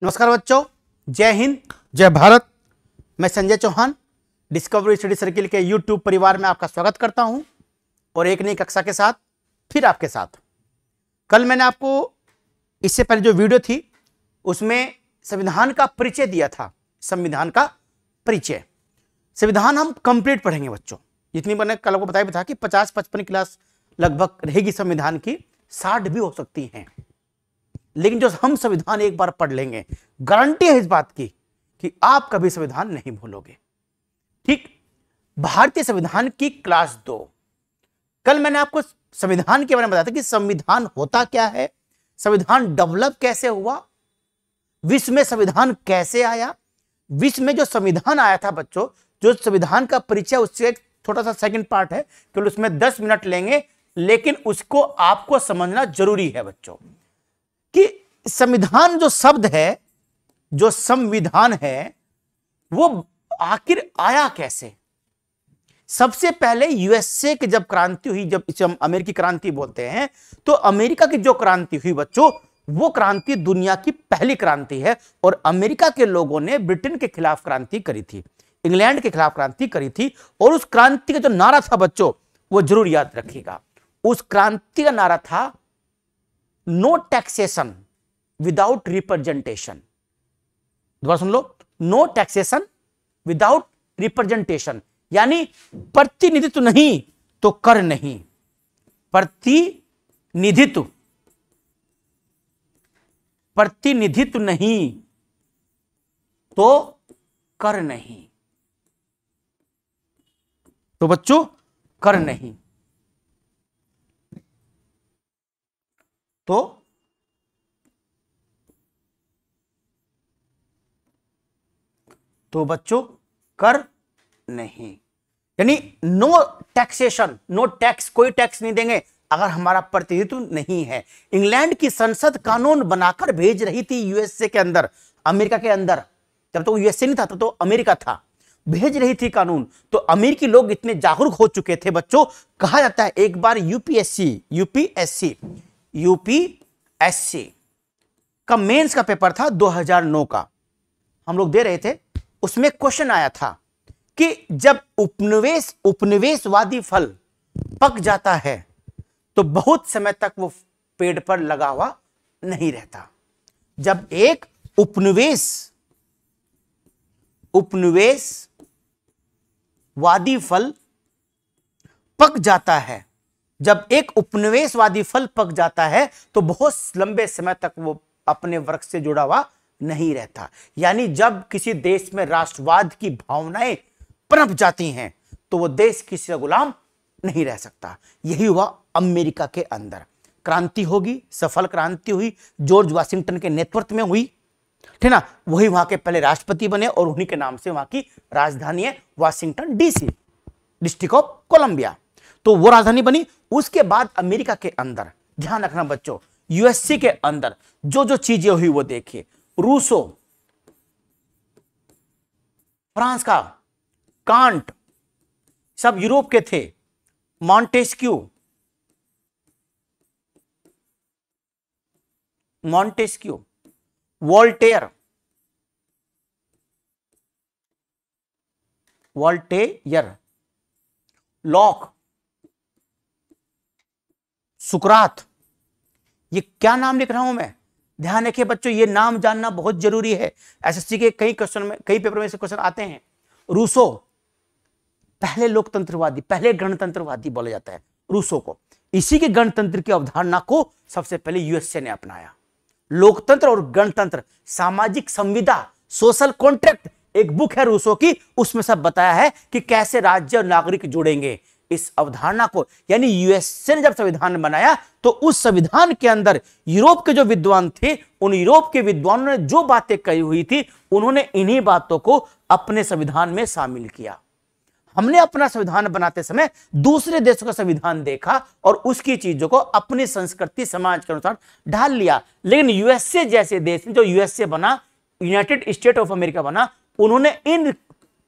नमस्कार बच्चों, जय हिंद, जय भारत। मैं Sanjay Chauhan discovery study circle के यूट्यूब परिवार में आपका स्वागत करता हूं और एक नई कक्षा के साथ फिर आपके साथ। कल मैंने आपको इससे पहले जो वीडियो थी उसमें संविधान का परिचय दिया था। संविधान का परिचय, संविधान हम कंप्लीट पढ़ेंगे बच्चों। जितनी मैंने कल आपको बताया भी था कि 50-55 क्लास लगभग रहेगी संविधान की, 60 भी हो सकती हैं, लेकिन जो हम संविधान एक बार पढ़ लेंगे, गारंटी है इस बात की कि आप कभी संविधान नहीं भूलोगे। ठीक, भारतीय संविधान की क्लास 2। कल मैंने आपको संविधान के बारे में बताया था कि संविधान होता क्या है, संविधान डेवलप कैसे हुआ, विश्व में संविधान कैसे आया। विश्व में जो संविधान आया था बच्चों, जो संविधान का परिचय, उससे एक छोटा सा सेकंड पार्ट है, केवल उसमें 10 मिनट लेंगे, लेकिन उसको आपको समझना जरूरी है बच्चों कि संविधान जो शब्द है, जो संविधान है, वो आखिर आया कैसे। सबसे पहले यूएसए की जब क्रांति हुई, जब इसे हम अमेरिकी क्रांति बोलते हैं, तो अमेरिका की जो क्रांति हुई बच्चों, वो क्रांति दुनिया की पहली क्रांति है। और अमेरिका के लोगों ने ब्रिटेन के खिलाफ क्रांति करी थी, इंग्लैंड के खिलाफ क्रांति करी थी। और उस क्रांति का जो नारा था बच्चों, वो जरूर याद रखिएगा। उस क्रांति का नारा था नो टैक्सेशन विदाउट रिप्रेजेंटेशन। दोबारा सुन लो, नो टैक्सेशन विदाउट रिप्रेजेंटेशन, यानी प्रतिनिधित्व नहीं तो कर नहीं। प्रतिनिधित्व नहीं तो कर नहीं। तो बच्चों, कर नहीं तो बच्चों कर नहीं, यानी नो टैक्सेशन, नो टैक्स, कोई टैक्स नहीं देंगे अगर हमारा प्रतिनिधित्व नहीं है। इंग्लैंड की संसद कानून बनाकर भेज रही थी यूएसए के अंदर, अमेरिका के अंदर। जब तो यूएसए नहीं था, तब तो अमेरिका था, भेज रही थी कानून। तो अमेरिकी लोग इतने जागरूक हो चुके थे बच्चों, कहा जाता है एक बार यूपीएससी का मेंस का पेपर था 2009 का, हम लोग दे रहे थे। उसमें क्वेश्चन आया था कि जब उपनिवेशवादी फल पक जाता है तो बहुत समय तक वो पेड़ पर लगा हुआ नहीं रहता। जब एक उपनिवेशवादी फल पक जाता है, जब एक उपनिवेशवादी फल पक जाता है तो बहुत लंबे समय तक वो अपने वर्ग से जुड़ा हुआ नहीं रहता। यानी जब किसी देश में राष्ट्रवाद की भावनाएं पनप जाती हैं तो वो देश किसी का गुलाम नहीं रह सकता। यही हुआ अमेरिका के अंदर। क्रांति होगी, सफल क्रांति हुई, जॉर्ज वाशिंगटन के नेतृत्व में हुई, ठीक ना। वही वहां के पहले राष्ट्रपति बने और उन्हीं के नाम से वहां की राजधानी है Washington DC, district of Columbia. तो वो राजधानी बनी। उसके बाद अमेरिका के अंदर, ध्यान रखना बच्चों, यूएसए के अंदर जो जो चीजें हुई वो देखिए। रूसो, फ्रांस का, कांट, सब यूरोप के थे। मॉन्टेस्क्यू, वोल्टेयर, लॉक, सुकरात। ये क्या नाम लिख रहा हूं मैं, ध्यान रखिए बच्चों, ये नाम जानना बहुत जरूरी है। एसएससी के कई क्वेश्चन में, कई पेपर में से क्वेश्चन आते हैं। रूसो पहले लोकतंत्रवादी, पहले गणतंत्रवादी बोला जाता है रूसो को। इसी के गणतंत्र की अवधारणा को सबसे पहले यूएसए ने अपनाया। लोकतंत्र और गणतंत्र, सामाजिक संविदा, सोशल कॉन्ट्रैक्ट, एक बुक है रूसो की, उसमें सब बताया है कि कैसे राज्य और नागरिक जुड़ेंगे इस अवधारणा को। यानी यूएसए ने जब संविधान बनाया तो उस संविधान के अंदर यूरोप के जो विद्वान थे, उन यूरोप के विद्वानों ने जो बातें कही हुई थी, उन्होंने इन्हीं बातों को अपने संविधान में शामिल किया। हमने अपना संविधान बनाते समय दूसरे देशों का संविधान देखा और उसकी चीजों को अपनी संस्कृति समाज के अनुसार ढाल लिया। लेकिन यूएसए जैसे देश, जो यूएसए बना, यूनाइटेड स्टेट ऑफ अमेरिका बना, उन्होंने इन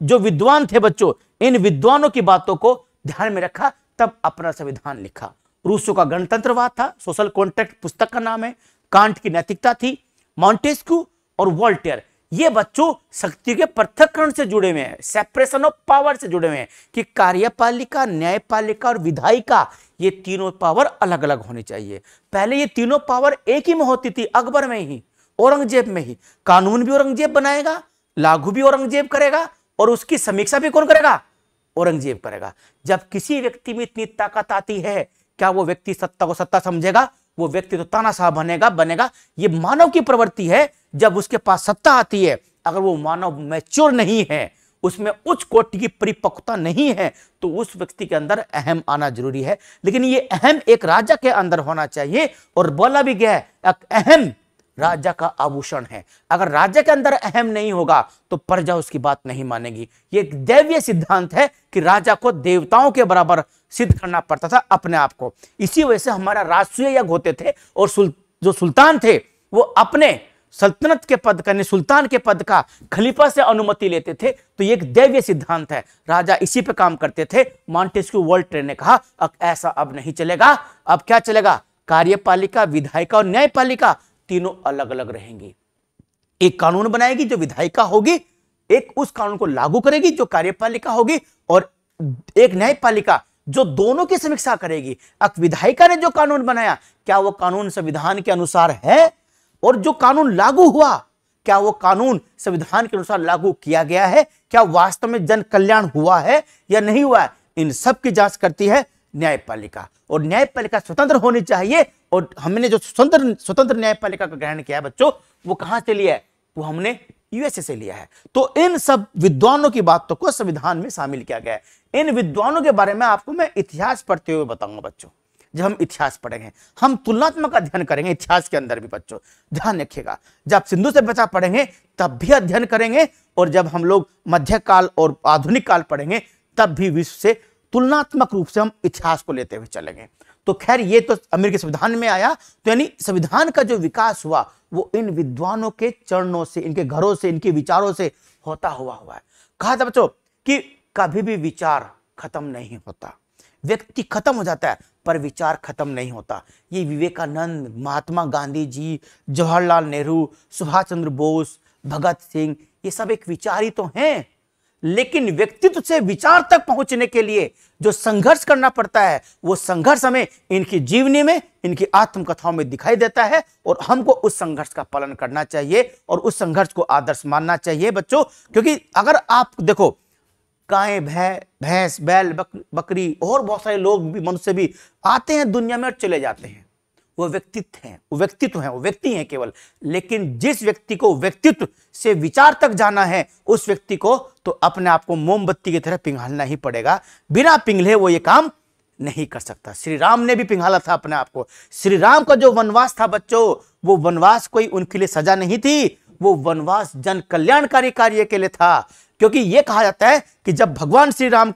जो विद्वान थे बच्चों, इन विद्वानों की बातों को ध्यान में रखा, तब अपना संविधान लिखा। रूसो का गणतंत्रवाद था, सोशल कॉन्ट्रैक्ट पुस्तक का नाम है। कांट की नैतिकता थी। मॉन्टेस्क्यू और वोल्टेयर, ये बच्चों शक्ति के पृथक्करण से जुड़े हुए हैं, सेपरेशन ऑफ पावर से जुड़े हुए हैं कि कार्यपालिका, न्यायपालिका और विधायिका, ये तीनों पावर अलग अलग होनी चाहिए। पहले ये तीनों पावर एक ही में होती थी, अकबर में ही, औरंगजेब में ही। कानून भी औरंगजेब बनाएगा, लागू भी औरंगजेब करेगा, और उसकी समीक्षा भी कौन करेगा? औरंगजेब करेगा। जब किसी व्यक्ति में इतनी ताकत आती है, क्या वो व्यक्ति सत्ता को सत्ता समझेगा? वो व्यक्ति तो तानाशाह बनेगा। ये मानव की प्रवृत्ति है। जब उसके पास सत्ता आती है, अगर वो मानव मैच्योर नहीं है, उसमें उच्च कोटि की परिपक्वता नहीं है, तो उस व्यक्ति के अंदर अहम आना जरूरी है। लेकिन ये अहम एक राजा के अंदर होना चाहिए, और बोला भी गया है अहम राजा का आभूषण है। अगर राजा के अंदर अहम नहीं होगा तो प्रजा उसकी बात नहीं मानेगी। ये एक दैवीय सिद्धांत है कि राजा को देवताओं के बराबर सिद्ध करना पड़ता था अपने आप को। इसी वजह से हमारा राष्ट्रीय यज्ञ होते थे, और जो सुल्तान थे वो अपने सल्तनत के पद का, सुल्तान के पद का खलीफा से अनुमति लेते थे। तो ये एक दैवीय सिद्धांत है, राजा इसी पे काम करते थे। मॉन्टेस्क्यू वोल्टेयर ने कहा अब ऐसा अब नहीं चलेगा। अब क्या चलेगा? कार्यपालिका, विधायिका और न्यायपालिका तीनों अलग अलग रहेंगी। एक कानून बनाएगी जो विधायिका होगी, एक उस कानून को लागू करेगी जो कार्यपालिका होगी, और एक न्यायपालिका जो दोनों की समीक्षा करेगी। अब विधायिका ने जो कानून बनाया, क्या वो कानून संविधान के अनुसार है? और जो कानून लागू हुआ, क्या वो कानून संविधान के अनुसार लागू किया गया है? क्या वास्तव में जन कल्याण हुआ है या नहीं हुआ है? इन सब की जांच करती है न्यायपालिका, और न्यायपालिका स्वतंत्र होनी चाहिए। और हमने जो स्वतंत्र न्यायपालिका का ग्रहण किया है बच्चों, वो कहां से लिया है? वो हमने यूएसए से लिया है। तो इन सब विद्वानों की बातों को संविधान में शामिल किया गया है। इन विद्वानों के बारे में आपको मैं इतिहास पढ़ते हुए बताऊंगा बच्चों। जब हम इतिहास पढ़ेंगे, हम तुलनात्मक अध्ययन करेंगे इतिहास के अंदर भी बच्चों, ध्यान रखिएगा। जब सिंधु सभ्यता पढ़ेंगे तब भी अध्ययन करेंगे, और जब हम लोग मध्यकाल और आधुनिक काल पढ़ेंगे तब भी विश्व से तुलनात्मक रूप से हम इतिहास को लेते हुए चलेंगे। तो खैर, ये तो अमेरिकी संविधान में आया। तो यानी संविधान का जो विकास हुआ वो इन विद्वानों के चरणों से, इनके घरों से, इनके विचारों से होता हुआ है। कहा था बच्चों कि कभी भी विचार खत्म नहीं होता। व्यक्ति खत्म हो जाता है पर विचार खत्म नहीं होता। ये विवेकानंद, महात्मा गांधी जी, जवाहरलाल नेहरू, सुभाष चंद्र बोस, भगत सिंह, ये सब एक विचार ही तो हैं। लेकिन व्यक्तित्व से विचार तक पहुंचने के लिए जो संघर्ष करना पड़ता है, वो संघर्ष हमें इनकी जीवनी में, इनकी आत्मकथाओं में दिखाई देता है, और हमको उस संघर्ष का पालन करना चाहिए और उस संघर्ष को आदर्श मानना चाहिए बच्चों। क्योंकि अगर आप देखो, गाय, भैंस, बैल, बकरी और बहुत सारे लोग भी, मनुष्य भी आते हैं दुनिया में और चले जाते हैं। वो व्यक्तित्व हैं, वो व्यक्तित्व हैं, वो व्यक्ति हैं केवल। लेकिन जिस व्यक्ति को व्यक्तित्व से विचार तक जाना है, उस व्यक्ति को तो अपने आप को मोमबत्ती की तरह पिघालना ही पड़ेगा। बिना पिघले वो ये काम नहीं कर सकता। श्री राम ने भी पिघाला था अपने आप को। श्री राम का जो वनवास था बच्चों, वो वनवास कोई उनके लिए सजा नहीं थी, वो वनवास जन कल्याणकारी कार्य के लिए था। क्योंकि यह कहा जाता है कि जब भगवान श्री राम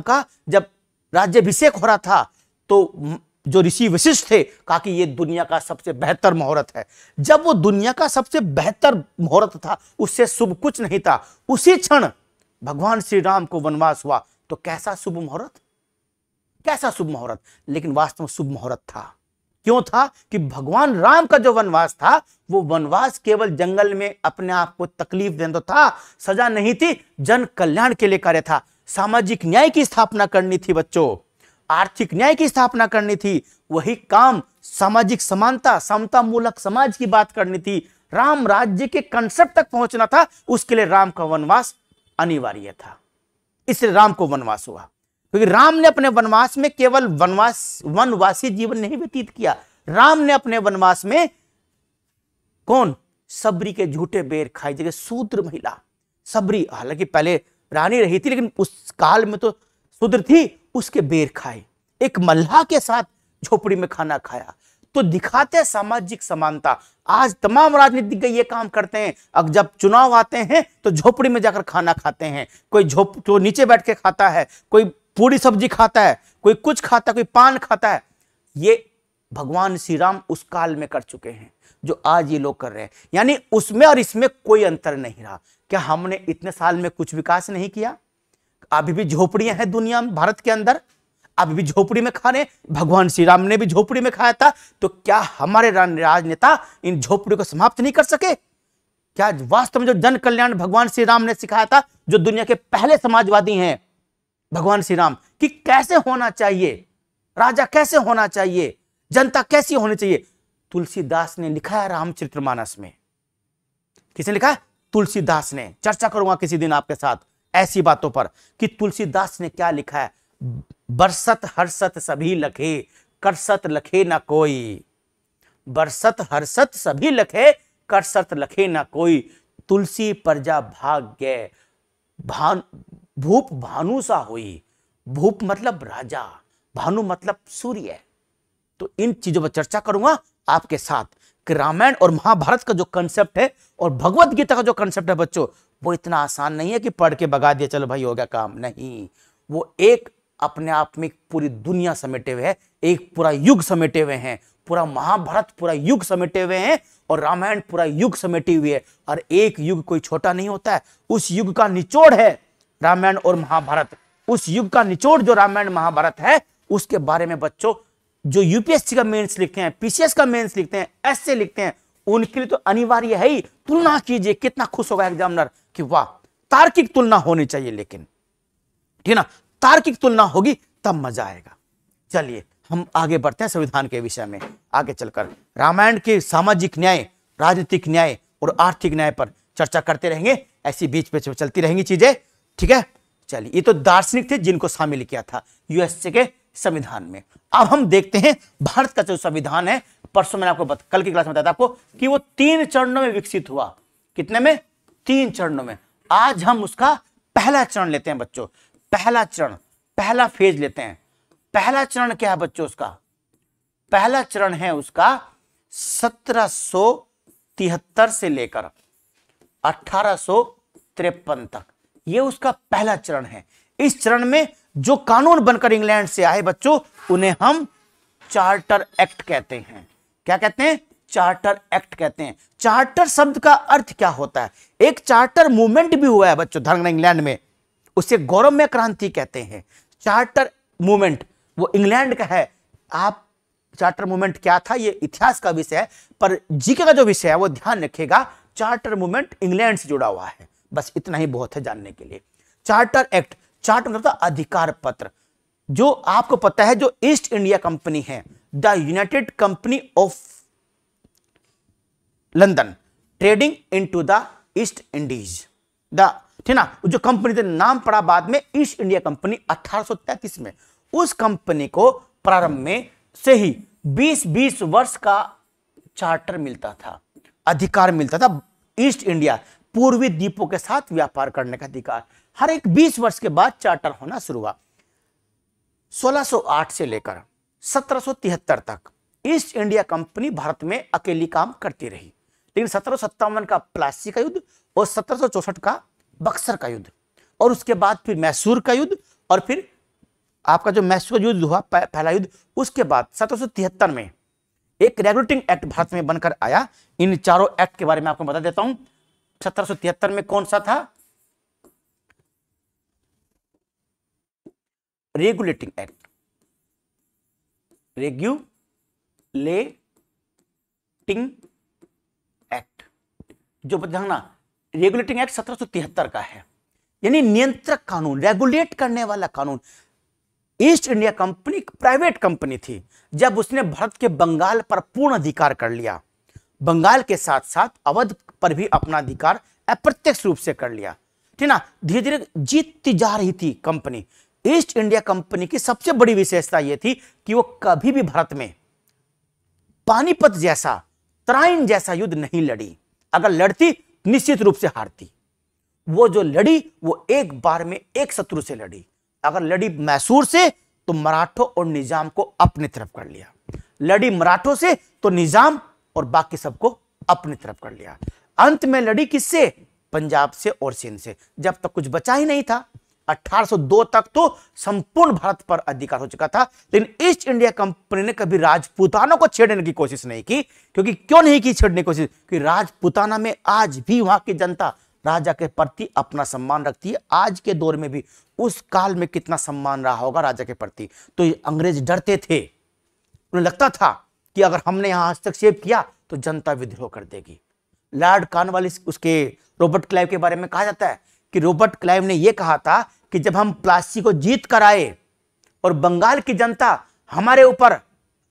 का जब राज्याभिषेक हो रहा था, तो जो ऋषि वशिष्ठ थे, कहा कि ये दुनिया का सबसे बेहतर मुहूर्त है। जब वो दुनिया का सबसे बेहतर मुहूर्त था, उससे शुभ कुछ नहीं था, उसी क्षण भगवान श्री राम को वनवास हुआ। तो कैसा शुभ मुहूर्त, कैसा शुभ मुहूर्त। लेकिन वास्तव में शुभ मुहूर्त था। क्यों था? कि भगवान राम का जो वनवास था, वो वनवास केवल जंगल में अपने आप को तकलीफ देना तो था, सजा नहीं थी, जन कल्याण के लिए कार्य था। सामाजिक न्याय की स्थापना करनी थी बच्चों, आर्थिक न्याय की स्थापना करनी थी। वही काम सामाजिक समानता, समता मूलक समाज की बात करनी थी। राम राज्य के कंसेप्ट तक पहुंचना था, उसके लिए राम का वनवास अनिवार्य था। इसलिए राम को वनवास हुआ, क्योंकि राम ने अपने वनवास में केवल वनवासी जीवन नहीं व्यतीत किया। राम ने अपने वनवास में कौन? सबरी के झूठे बेर खाए। जगह शूद्र महिला सबरी, हालांकि पहले रानी रही थी, लेकिन उस काल में तो शूद्र थी, उसके बेर खाए। एक मल्लाह के साथ झोपड़ी में खाना खाया। तो दिखाते हैं सामाजिक समानता। आज तमाम राजनीतिज्ञ ये काम करते हैं, अब जब चुनाव आते हैं तो झोपड़ी में जाकर खाना खाते हैं। कोई तो नीचे बैठ के खाता है, कोई पूरी सब्जी खाता है, कोई कुछ खाता है, कोई पान खाता है। ये भगवान श्री राम उस काल में कर चुके हैं, जो आज ये लोग कर रहे हैं। यानी उसमें और इसमें कोई अंतर नहीं रहा। क्या हमने इतने साल में कुछ विकास नहीं किया? अभी भी झोपड़ियां हैं दुनिया में, भारत के अंदर। आप भी झोपड़ी में खा रहे हैं, भगवान श्री राम ने भी झोपड़ी में खाया था, तो क्या हमारे राजनेता इन झोपड़ियों को समाप्त नहीं कर सके? क्या वास्तव में जो जन कल्याण भगवान श्री राम ने सिखाया था, जो दुनिया के पहले समाजवादी हैं भगवान श्री राम, कि कैसे होना चाहिए, राजा कैसे होना चाहिए, जनता कैसी होनी चाहिए, तुलसीदास ने लिखा है रामचरितमानस में। किसने लिखा है? तुलसीदास ने। चर्चा करूंगा किसी दिन आपके साथ ऐसी बातों पर कि तुलसीदास ने क्या लिखा है। बरसत हर्षत सभी लखे, करसत लखे ना कोई। बरसत हर्षत सभी लखे, करसत लखे ना कोई। तुलसी प्रजा भाग्य, भूप भानु सा हुई। भूप मतलब राजा, भानु मतलब सूर्य। तो इन चीजों पर चर्चा करूंगा आपके साथ कि रामायण और महाभारत का जो कंसेप्ट है और भगवत गीता का जो कंसेप्ट है बच्चों, वो इतना आसान नहीं है कि पढ़ के भगा दिया चलो भाई हो गया काम। नहीं, वो एक अपने आप में पूरी दुनिया समेटे हुए है, एक पूरा युग समेटे हुए हैं। पूरा महाभारत पूरा युग समेटे हुए हैं और रामायण पूरा युग समेटी हुई है। और एक युग कोई छोटा नहीं होता है, उस युग का निचोड़ है रामायण और महाभारत। उस युग का निचोड़ जो रामायण महाभारत है, उसके बारे में बच्चों जो यूपीएससी का मेंस लिखते हैं, पीसीएस का मेंस लिखते हैं, एसए लिखते हैं, उनके लिए तो अनिवार्य है ही। तुलना कीजिए, कितना खुश होगा एग्जामिनर कि वाह, तार्किक तुलना होनी चाहिए। लेकिन ठीक ना, तार्किक तुलना होगी तब मजा आएगा। चलिए हम आगे बढ़ते हैं संविधान के विषय में। आगे चलकर रामायण के सामाजिक न्याय, राजनीतिक न्याय और आर्थिक न्याय पर चर्चा करते रहेंगे। ऐसी बीच पे चलती रहेंगी चीजें, ठीक है। चलिए, ये तो दार्शनिक थे जिनको शामिल किया था यूएसए के संविधान में। अब हम देखते हैं भारत का जो संविधान है। परसों मैंने आपको कल की क्लास में बताया था आपको कि वो 3 चरणों में विकसित हुआ। कितने में? 3 चरणों में। आज हम उसका पहला चरण लेते हैं बच्चों। पहला चरण, पहला फेज लेते हैं। पहला चरण क्या है बच्चों? उसका पहला चरण है उसका 1773 से लेकर 1853 तक। यह उसका पहला चरण है। इस चरण में जो कानून बनकर इंग्लैंड से आए बच्चों, उन्हें हम चार्टर एक्ट कहते हैं। क्या कहते हैं? चार्टर एक्ट कहते हैं। चार्टर शब्द का अर्थ क्या होता है? एक चार्टर मूवमेंट भी हुआ है बच्चों धरना इंग्लैंड में, उसे गौरवमय क्रांति कहते हैं। चार्टर मूवमेंट वो इंग्लैंड का है। आप चार्टर मूवमेंट क्या था ये इतिहास का विषय है, पर जीके का जो विषय है वो ध्यान रखिएगा। चार्टर मूवमेंट इंग्लैंड से जुड़ा हुआ है, बस इतना ही बहुत है जानने के लिए। चार्टर एक्ट, चार्टर मतलब अधिकार पत्र। जो आपको पता है जो ईस्ट इंडिया कंपनी है, the United company of London trading into the east Indies, the ठीक ना, जो कंपनी का नाम पड़ा बाद में ईस्ट इंडिया कंपनी 1833 में। उस कंपनी को प्रारंभ में से ही 20-20 वर्ष का चार्टर मिलता था, अधिकार मिलता था। ईस्ट इंडिया पूर्वी द्वीपों के साथ व्यापार करने का अधिकार हर एक 20 वर्ष के बाद चार्टर होना शुरू हुआ। 1608 से लेकर 1773 तक ईस्ट इंडिया कंपनी भारत में अकेली काम करती रही, लेकिन 1757 का प्लासी का युद्ध और 1764 का बक्सर का युद्ध और उसके बाद फिर मैसूर का युद्ध और फिर आपका जो मैसूर युद्ध हुआ पहला युद्ध, उसके बाद 1773 में एक रेगुलेटिंग एक्ट भारत में बनकर आया। इन चारों एक्ट के बारे में आपको बता देता हूं। 1773 में कौन सा था? रेगुलेटिंग एक्ट, रेगुलेटिंग एक्ट जो बताना, रेगुलेटिंग एक्ट 1773 का है, यानी नियंत्रक कानून, रेगुलेट करने वाला कानून। East India company private company थी। जब उसने भारत के बंगाल पर पूर्ण अधिकार कर लिया, बंगाल के साथ साथ अवध पर भी अपना अधिकार अप्रत्यक्ष रूप से कर लिया, ठीक ना, धीरे धीरे जीतती जा रही थी कंपनी। ईस्ट इंडिया कंपनी की सबसे बड़ी विशेषता यह थी कि वो कभी भी भारत में पानीपत जैसा, तराइन जैसा युद्ध नहीं लड़ी। अगर लड़ती निश्चित रूप से हारती। वो जो लड़ी वो एक बार में एक शत्रु से लड़ी। अगर लड़ी मैसूर से तो मराठों और निजाम को अपनी तरफ कर लिया, लड़ी मराठों से तो निजाम और बाकी सबको अपनी तरफ कर लिया। अंत में लड़ी किससे? पंजाब से और सिंध से, जब तक कुछ बचा ही नहीं था। 1802 तक तो संपूर्ण भारत पर अधिकार हो चुका था, लेकिन ईस्ट इंडिया कंपनी ने कभी राजपूतानों को छेड़ने की कोशिश नहीं की। क्योंकि क्यों नहीं की छेड़ने की कोशिश? कि राजपूताना में आज भी वहां की जनता राजा के प्रति अपना सम्मान रखती है। आज के दौर में भी उस काल में कितना सम्मान रहा होगा राजा के प्रति। तो ये अंग्रेज डरते थे, उन्हें लगता था कि अगर हमने यहां हस्तक्षेप किया तो जनता विद्रोह कर देगी। लॉर्ड कॉर्नवालिस, उसके रॉबर्ट क्लाइव के बारे में कहा जाता है कि रॉबर्ट क्लाइव ने यह कहा था कि जब हम प्लासी को जीत कर आए और बंगाल की जनता हमारे ऊपर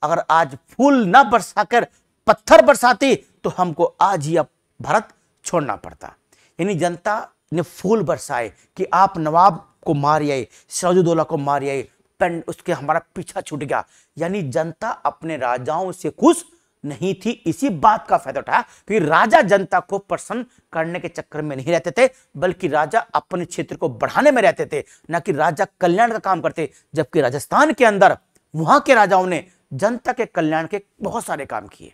अगर आज फूल न बरसाकर पत्थर बरसाती तो हमको आज ही अब भारत छोड़ना पड़ता। यानी जनता ने फूल बरसाए कि आप नवाब को मारिए, सिराजुद्दौला को मारिए, उसके हमारा पीछा छूट गया। यानी जनता अपने राजाओं से खुश नहीं थी। इसी बात का फायदा उठाया कि राजा जनता को प्रसन्न करने के चक्कर में नहीं रहते थे, बल्कि राजा अपने क्षेत्र को बढ़ाने में रहते थे, ना कि राजा कल्याण का काम करते। जबकि राजस्थान के अंदर वहां के राजाओं ने जनता के कल्याण के बहुत सारे काम किए।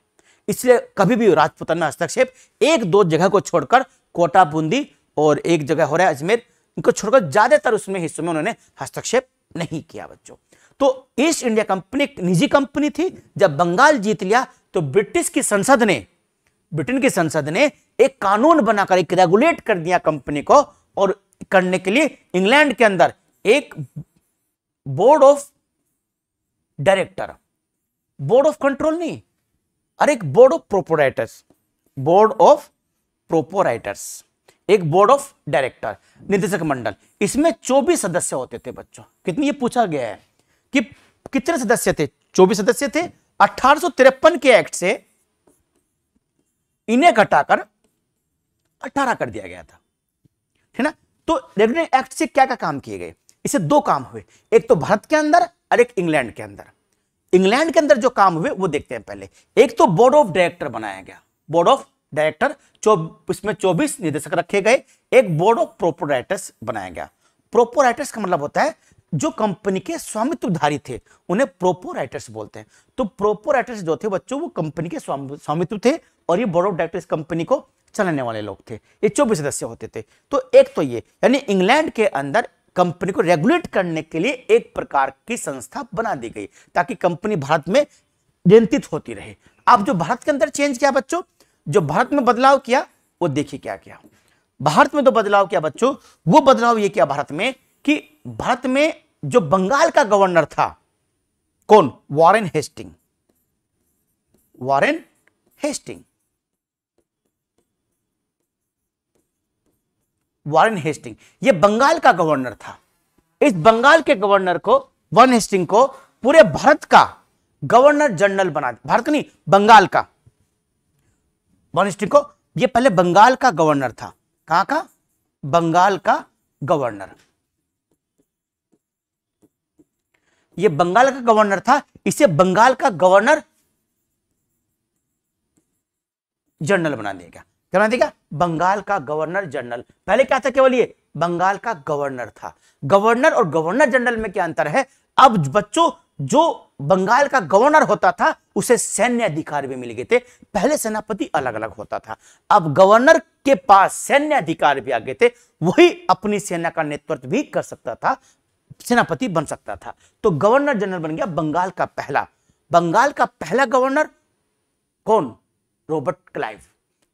इसलिए कभी भी राजपूताना में हस्तक्षेप एक दो जगह को छोड़कर, कोटा, बूंदी और एक जगह हो रहा है अजमेर, इनको छोड़कर ज्यादातर उसमें हिस्सों में उन्होंने हस्तक्षेप नहीं किया बच्चों। तो ईस्ट इंडिया कंपनी एक निजी कंपनी थी। जब बंगाल जीत लिया तो ब्रिटिन की संसद ने एक कानून बनाकर एक रेगुलेट कर दिया कंपनी को, और करने के लिए इंग्लैंड के अंदर एक board of director, board of control नहीं, अरे एक बोर्ड ऑफ प्रोपोराइटर्स, एक बोर्ड ऑफ डायरेक्टर, निदेशक मंडल। इसमें 24 सदस्य होते थे बच्चों। कितनी, ये पूछा गया है कि कितने सदस्य थे? 24 सदस्य थे। 1853 के एक्ट से इन्हें घटाकर 18 कर दिया गया था, है ना। तो रेगुलेटिंग एक्ट से क्या क्या काम किए गए? इसे दो काम हुए, एक तो भारत के अंदर और एक इंग्लैंड के अंदर। इंग्लैंड के अंदर जो काम हुए वो देखते हैं पहले। एक तो बोर्ड ऑफ डायरेक्टर बनाया गया, बोर्ड ऑफ डायरेक्टर, इसमें 24 निदेशक रखे गए। एक बोर्ड ऑफ प्रोपोराइटर्स बनाया गया। प्रोपोराइटर्स का मतलब होता है जो कंपनी के स्वामित्वधारी थे उन्हें प्रोपोराइटर्स बोलते हैं। तो प्रोपोराइटर्स जो थे बच्चों वो कंपनी के स्वामित्व थे, और ये बोर्ड ऑफ डायरेक्टर्स कंपनी को चलाने वाले लोग थे। ये 24 सदस्य होते थे। तो एक तो ये, यानी इंग्लैंड के अंदर कंपनी को रेगुलेट करने के लिए एक प्रकार की संस्था बना दी गई ताकि कंपनी भारत में नियंत्रित होती रहे। अब जो भारत के अंदर चेंज किया बच्चों, जो भारत में बदलाव किया वो देखिए क्या किया। भारत में तो बदलाव किया बच्चों, वो बदलाव ये किया भारत में कि भारत में जो बंगाल का गवर्नर था, कौन? वॉरेन हेस्टिंग, ये बंगाल का गवर्नर था। इस बंगाल के गवर्नर को, वॉरेन हेस्टिंग को, पूरे भारत का गवर्नर जनरल बना दिया। भारत नहीं, बंगाल का। वॉरेन हेस्टिंग को, ये पहले बंगाल का गवर्नर था। कहां का? बंगाल का गवर्नर। ये बंगाल का गवर्नर था, इसे बंगाल का गवर्नर जनरल बना दिया गया। क्या बना दिया? बंगाल का गवर्नर जनरल। पहले क्या था? केवल ये बंगाल का गवर्नर था। गवर्नर और गवर्नर जनरल में क्या अंतर है? अब बच्चों, जो बंगाल का गवर्नर होता था उसे सैन्य अधिकार भी मिल गए थे। पहले सेनापति अलग अलग होता था, अब गवर्नर के पास सैन्य अधिकार भी आ गए थे। वही अपनी सेना का नेतृत्व भी कर सकता था, सेनापति बन सकता था। तो गवर्नर जनरल बन गया बंगाल का पहला। बंगाल का पहला गवर्नर कौन? Robert Clive.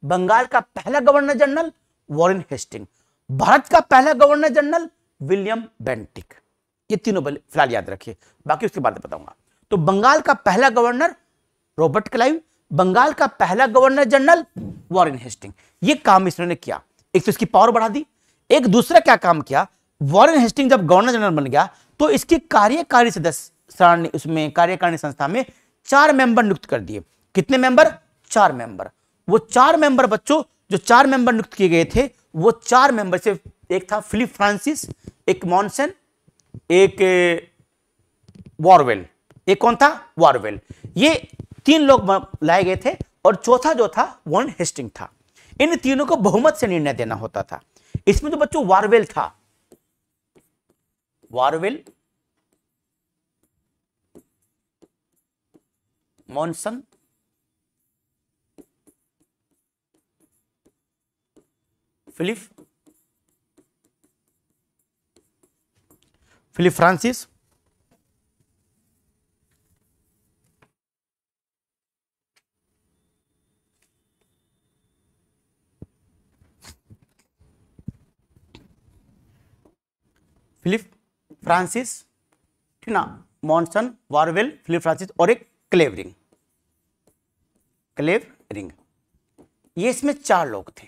बंगाल का पहला governor general Warren Hastings. Bharat का पहला गवर्नर जनरल विलियम बेंटिक। ये तीनों फिलहाल याद रखिए, बाकी उसके बाद बताऊंगा। तो बंगाल का पहला गवर्नर रॉबर्ट क्लाइव, बंगाल का पहला गवर्नर जनरल वॉरेन हेस्टिंग। ये काम इसने किया। एक तो इसकी पावर बढ़ा दी, एक दूसरा क्या काम किया, वॉरेन हेस्टिंग जब गवर्नर जनरल बन गया तो इसकी कार्यकारी सदस्य, उसमें कार्यकारिणी संस्था में 4 मेंबर नियुक्त कर दिए। कितने मेंबर? 4 मेंबर। वो 4 मेंबर बच्चों, जो 4 मेंबर नियुक्त किए गए थे, वो 4 मेंबर से एक था फिलिप फ्रांसिस, एक मॉनसन, एक वॉरवेल। एक कौन था? वॉरवेल। ये 3 लोग लाए गए थे, और चौथा जो था वॉरेन हेस्टिंग था। इन तीनों को बहुमत से निर्णय देना होता था। इसमें जो बच्चों वॉरवेल था, Wavell, Monson, Philip Francis, Philip Francis, ठीक ना, मॉनसन, वारवेल, फिलिप फ्रांसिस और एक क्लेवरिंग। क्लेवरिंग, ये इसमें 4 लोग थे,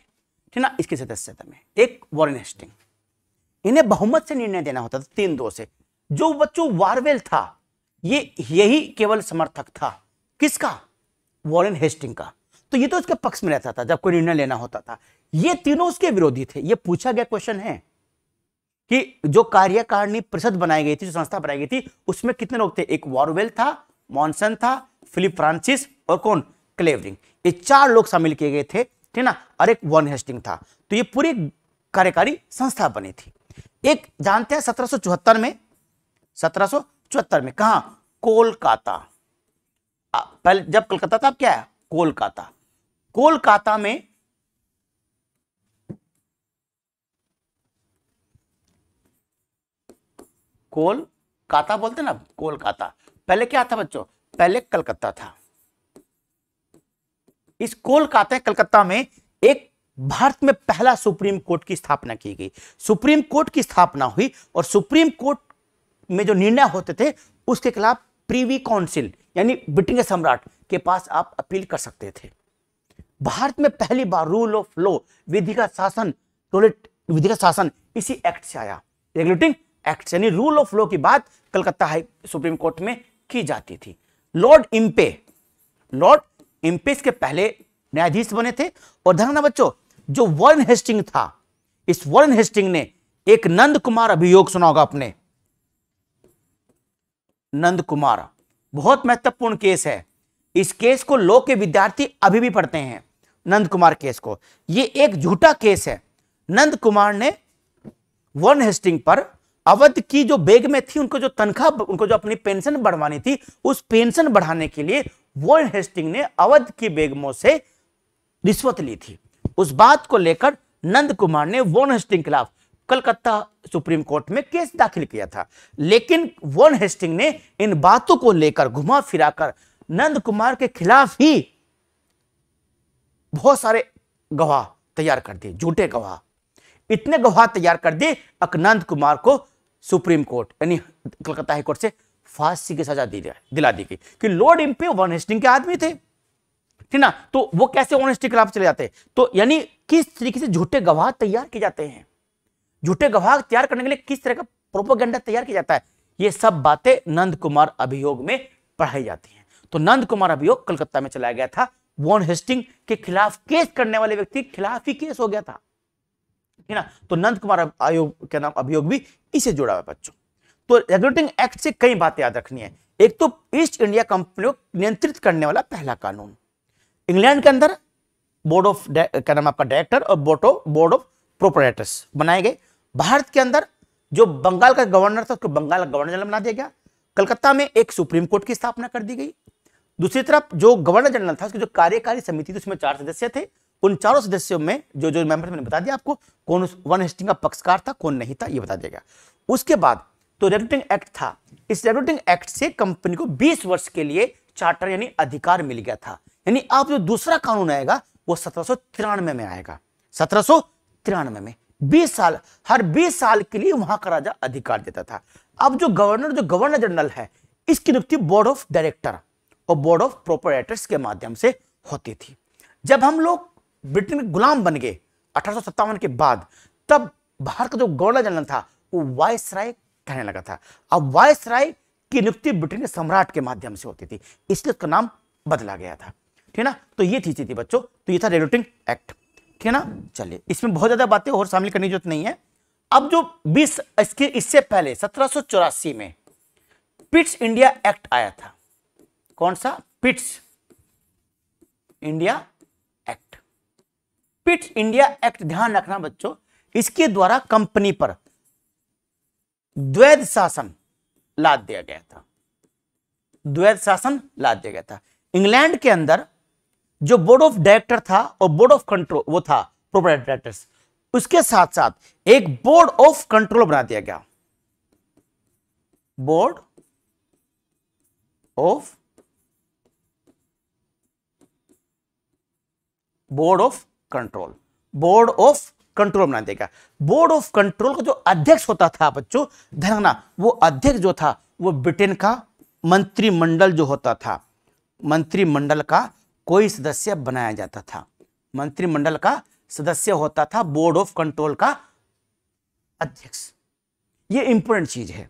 ठीक ना, इसकी सदस्यता में। एक वॉरेन हेस्टिंग, इन्हें बहुमत से निर्णय देना होता था 3-2 से। जो बच्चों वारवेल था, ये यही केवल समर्थक था, किसका? वॉरेन हेस्टिंग का। तो ये तो इसके पक्ष में रहता था जब कोई निर्णय लेना होता था। ये तीनों उसके विरोधी थे। ये पूछा गया क्वेश्चन है कि जो कार्यकारिणी परिषद बनाई गई थी, जो संस्था बनाई गई थी, उसमें कितने लोग थे? एक वारवेल था, मॉनसन था, फिलिप फ्रांसिस और कौन? क्लेवरिंग। ये 4 लोग शामिल किए गए थे, ठीक ना, और एक वॉरेन हेस्टिंग था। तो ये पूरी कार्यकारी संस्था बनी थी। एक जानते हैं 1774 में, 1774 में कहां? कोलकाता। पहले जब कलकत्ता था, अब क्या है? कोलकाता। कोलकाता में कोलकाता बोलते ना, कोलकाता। पहले क्या था बच्चों? पहले कलकत्ता था। इस कोलकाता कलकत्ता में एक भारत में पहला सुप्रीम कोर्ट की स्थापना की गई। सुप्रीम कोर्ट की स्थापना हुई और सुप्रीम कोर्ट में जो निर्णय होते थे उसके खिलाफ प्रीवी काउंसिल यानी ब्रिटेन सम्राट के पास आप अपील कर सकते थे। भारत में पहली बार रूल ऑफ लॉ, विधिगत शासन इसी एक्ट से आया। रेगुलेटिंग एक्ट यानी रूल ऑफ लॉ की बात कलकत्ता हाई सुप्रीम कोर्ट में की जाती थी। लॉर्ड इम्पे के पहले न्यायाधीश बने थे। और ध्यान रखना बच्चों, जो वॉरेन हेस्टिंग था, इस वॉरेन हेस्टिंग ने एक नंद कुमार अभियोग सुना होगा आपने। नंद कुमार बहुत महत्वपूर्ण केस है। इस केस को लॉ के विद्यार्थी अभी भी पढ़ते हैं, नंद कुमार केस को। यह एक झूठा केस है। नंद कुमार ने वॉरेन हेस्टिंग पर अवध की जो बेग में थी, उनको जो तनख्वाह, उनको जो अपनी पेंशन बढ़वानी थी, उस पेंशन बढ़ाने के लिए वॉरेन हेस्टिंग ने अवध की बेगमों से रिश्वत ली थी। उस बात को लेकर नंद कुमार ने वॉरेन हेस्टिंग के खिलाफ कलकत्ता सुप्रीम कोर्ट में केस दाखिल किया था। लेकिन वॉरेन हेस्टिंग ने इन बातों को लेकर घुमा फिराकर नंद कुमार के खिलाफ ही बहुत सारे गवाह तैयार कर दिए, झूठे गवाह। इतने गवाह तैयार कर दिए नंद कुमार को सुप्रीम कोर्ट यानी कलकत्ता हाई कोर्ट से फांसी की सजा दिला दी गई कि लॉर्ड इम्पे वॉरेन हेस्टिंग के आदमी थे, ठीक ना। तो वो कैसे वॉरेन हेस्टिंग के खिलाफ चले जाते? तो यानी किस तरीके से झूठे गवाह तैयार किए जाते हैं, झूठे गवाह तैयार करने के लिए किस तरह का प्रोपेगेंडा तैयार किया जाता है, ये सब बातें नंद कुमार अभियोग में पढ़ाई जाती हैं। तो नंद कुमार अभियोग कलकत्ता में चलाया गया था। वॉरेन हेस्टिंग के खिलाफ केस करने वाले व्यक्ति के खिलाफ ही केस हो गया था, ठीक ना। तो नंद कुमार आयोग के नाम अभियोग भी इसे जुड़ा हुआ बच्चों। तो रेगुलेटिंग एक्ट से कई बातें याद रखनी है। एक तो ईस्ट इंडिया कंपनी को नियंत्रित करने वाला पहला कानून। इंग्लैंड के अंदर बोर्ड ऑफ क्या नाम आपका डायरेक्टर और बोर्ड ऑफ प्रोपराइटर्स बनाए गए। भारत के अंदर जो बंगाल का गवर्नर था उसको बंगाल का गवर्नर जनरल बना दिया गया। कलकत्ता में एक सुप्रीम कोर्ट की स्थापना कर दी गई। दूसरी तरफ जो गवर्नर जनरल था उसकी जो कार्यकारी समिति थी उसमें 4 सदस्य थे। उन चारों सदस्यों में जो मेंबर मैंने बता दिया आपको, कौन वॉरेन हेस्टिंग का पक्षकार था, कौन नहीं था, ये बता दिया गया। उसके बाद तो रेगुलेटिंग एक्ट था। इस रेगुलेटिंग एक्ट से कंपनी को 20 वर्ष के लिए चार्टर यानी अधिकार मिल गया था। यानी अब जो दूसरा कानून आएगा वो 1793 में आएगा। 1793 में 20 साल, हर 20 साल के लिए वहां का राजा अधिकार देता था। अब जो गवर्नर जनरल है, इसकी नियुक्ति बोर्ड ऑफ डायरेक्टर और बोर्ड ऑफ प्रोपराइटर्स के माध्यम से होती थी। जब हम लोग ब्रिटेन के गुलाम बन गए 1857 के बाद, तब भारत का जो गवर्नर जनरल था वो वायसराय कहने लगा था। अब वायसराय की नियुक्ति ब्रिटेन के सम्राट के माध्यम से होती थी, इसलिए उसका नाम बदला गया था, ठीक ना। तो ये थी स्थिति बच्चों। तो ये था रेगुलेटिंग एक्ट, ठीक है ना। चलिए, इसमें बहुत ज्यादा बातें और शामिल करने की जरूरत नहीं है। अब जो 20 इससे पहले 1784 में पिट्स इंडिया एक्ट आया था। कौन सा? Pitt's India act. Pitt's India act, ध्यान रखना बच्चों, इसके द्वारा कंपनी पर द्वैध शासन लाद दिया गया था। द्वैध शासन लाद दिया गया था। इंग्लैंड के अंदर जो बोर्ड ऑफ डायरेक्टर था और बोर्ड ऑफ कंट्रोल वो था प्रोपराइटर्स, उसके साथ साथ एक बोर्ड ऑफ कंट्रोल बना दिया गया। Board of control, board of control बना देगा। बोर्ड ऑफ कंट्रोल का जो अध्यक्ष होता था बच्चों, ध्यान रखना, वो अध्यक्ष जो था वो ब्रिटेन का मंत्रिमंडल जो होता था, मंत्रिमंडल का कोई सदस्य बनाया जाता था। मंत्रिमंडल का सदस्य होता था बोर्ड ऑफ कंट्रोल का अध्यक्ष। ये इंपॉर्टेंट चीज है।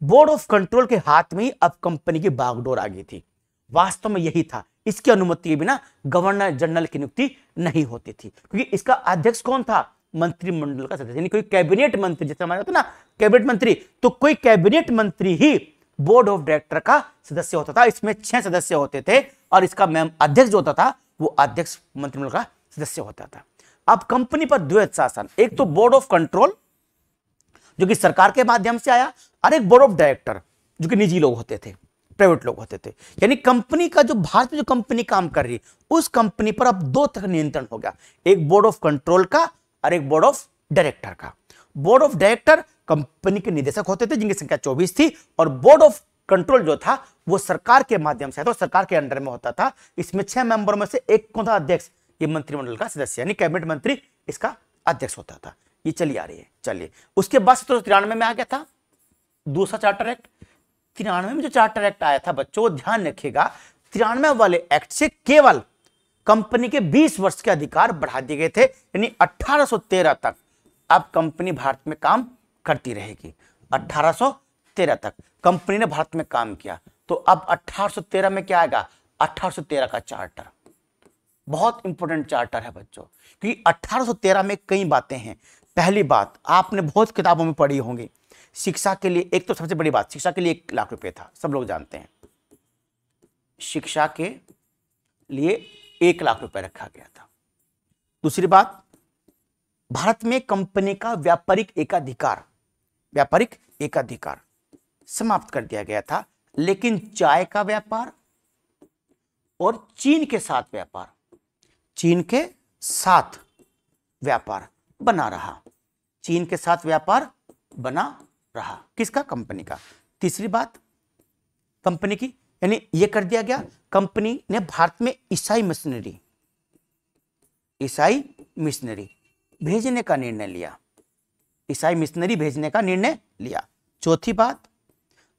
बोर्ड ऑफ कंट्रोल के हाथ में ही अब कंपनी की बागडोर आ गई थी। वास्तव में यही था, इसकी अनुमति के बिना गवर्नर जनरल की नियुक्ति नहीं होती थी, क्योंकि इसका अध्यक्ष कौन था? मंत्रिमंडल का सदस्य, यानी कोई कैबिनेट मंत्री, जैसे हमारे होता है ना कैबिनेट मंत्री, तो कोई कैबिनेट मंत्री ही बोर्ड ऑफ डायरेक्टर का सदस्य होता था। इसमें 6 सदस्य होते थे और इसका अध्यक्ष जो होता था वो अध्यक्ष मंत्रिमंडल का सदस्य होता था। अब कंपनी पर द्वैत शासन, एक तो बोर्ड ऑफ कंट्रोल जो कि सरकार के माध्यम से आया, और एक बोर्ड ऑफ डायरेक्टर जो कि निजी लोग होते थे, प्राइवेट लोग होते थे। यानी कंपनी का जो भारत में जो कंपनी काम कर रही उस कंपनी पर अब 2 तरह नियंत्रण हो गया, एक बोर्ड ऑफ कंट्रोल का और एक बोर्ड ऑफ डायरेक्टर का। बोर्ड ऑफ डायरेक्टर कंपनी के निदेशक होते थे जिनकी संख्या 24 थी, और बोर्ड ऑफ कंट्रोल जो था वो सरकार के माध्यम से, तो सरकार के अंडर में होता था। इसमें 6 मेंबरों में से एक कौन था? अध्यक्ष, ये मंत्रिमंडल का सदस्य यानी कैबिनेट मंत्री इसका अध्यक्ष होता था। ये चली आ रही है। चलिए, उसके बाद 1793 में आ गया था दूसरा चार्टर एक्ट। 93 में जो चार्टर एक्ट आया था बच्चों, ध्यान रखिएगा, 93 वाले एक्ट से केवल कंपनी के 20 वर्ष के अधिकार बढ़ा दिए गए थे, यानी 1813 तक अब कंपनी भारत में काम करती रहेगी। 1813 तक कंपनी ने भारत में काम किया, तो अब 1813 में क्या आएगा? 1813 का चार्टर, बहुत इंपॉर्टेंट चार्टर है बच्चों, क्योंकि 1813 में कई बातें हैं। पहली बात, आपने बहुत किताबों में पढ़ी होंगी, शिक्षा के लिए, एक तो सबसे बड़ी बात, शिक्षा के लिए 1 लाख रुपए था, सब लोग जानते हैं, शिक्षा के लिए 1 लाख रुपए रखा गया था। दूसरी बात, भारत में कंपनी का व्यापारिक एकाधिकार समाप्त कर दिया गया था, लेकिन चाय का व्यापार और चीन के साथ व्यापार बना रहा, चीन के साथ व्यापार बना रहा, किसका? कंपनी का। तीसरी बात कंपनी की, यानी यह कर दिया गया, कंपनी ने भारत में ईसाई मिशनरी भेजने का निर्णय लिया। चौथी बात,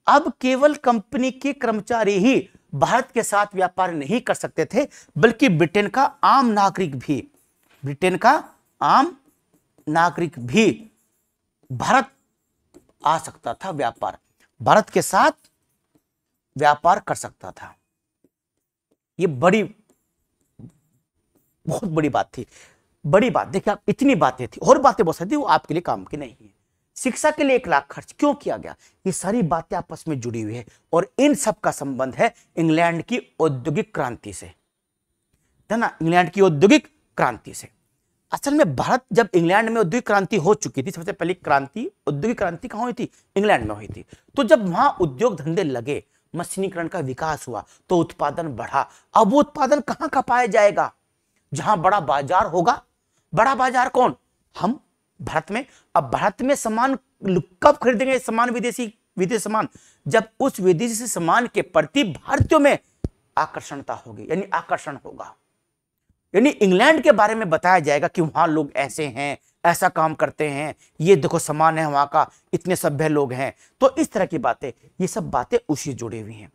अब केवल कंपनी के कर्मचारी ही भारत के साथ व्यापार नहीं कर सकते थे, बल्कि ब्रिटेन का आम नागरिक भी भारत आ सकता था, भारत के साथ व्यापार कर सकता था। ये बहुत बड़ी बात थी। देखिए आप, इतनी बातें थी, और बातें बहुत सारी थी, वो आपके लिए काम की नहीं है। शिक्षा के लिए 1 लाख खर्च क्यों किया गया? ये सारी बातें आपस में जुड़ी हुई है, और इन सब का संबंध है इंग्लैंड की औद्योगिक क्रांति से, है ना, इंग्लैंड की औद्योगिक क्रांति से। असल में भारत, जब इंग्लैंड में औद्योगिक क्रांति हो चुकी थी, सबसे पहली औद्योगिक क्रांति कहां हुई थी? इंग्लैंड में हुई थी। तो जब वहां उद्योग धंधे लगे, मशीनीकरण का विकास हुआ, तो उत्पादन बढ़ा। अब वो उत्पादन कहां का पाया जाएगा? जहां बड़ा बाजार होगा। बड़ा बाजार कौन? हम, भारत में। अब भारत में सामान कब खरीदेंगे? सामान विदेशी सामान, जब उस विदेशी सामान के प्रति भारतीयों में आकर्षणता होगी, यानी आकर्षण होगा, यानी इंग्लैंड के बारे में बताया जाएगा कि वहां लोग ऐसे हैं, ऐसा काम करते हैं, ये देखो सामान है वहां का, इतने सभ्य लोग हैं। तो इस तरह की बातें, ये सब बातें उसी जुड़ी हुई हैं।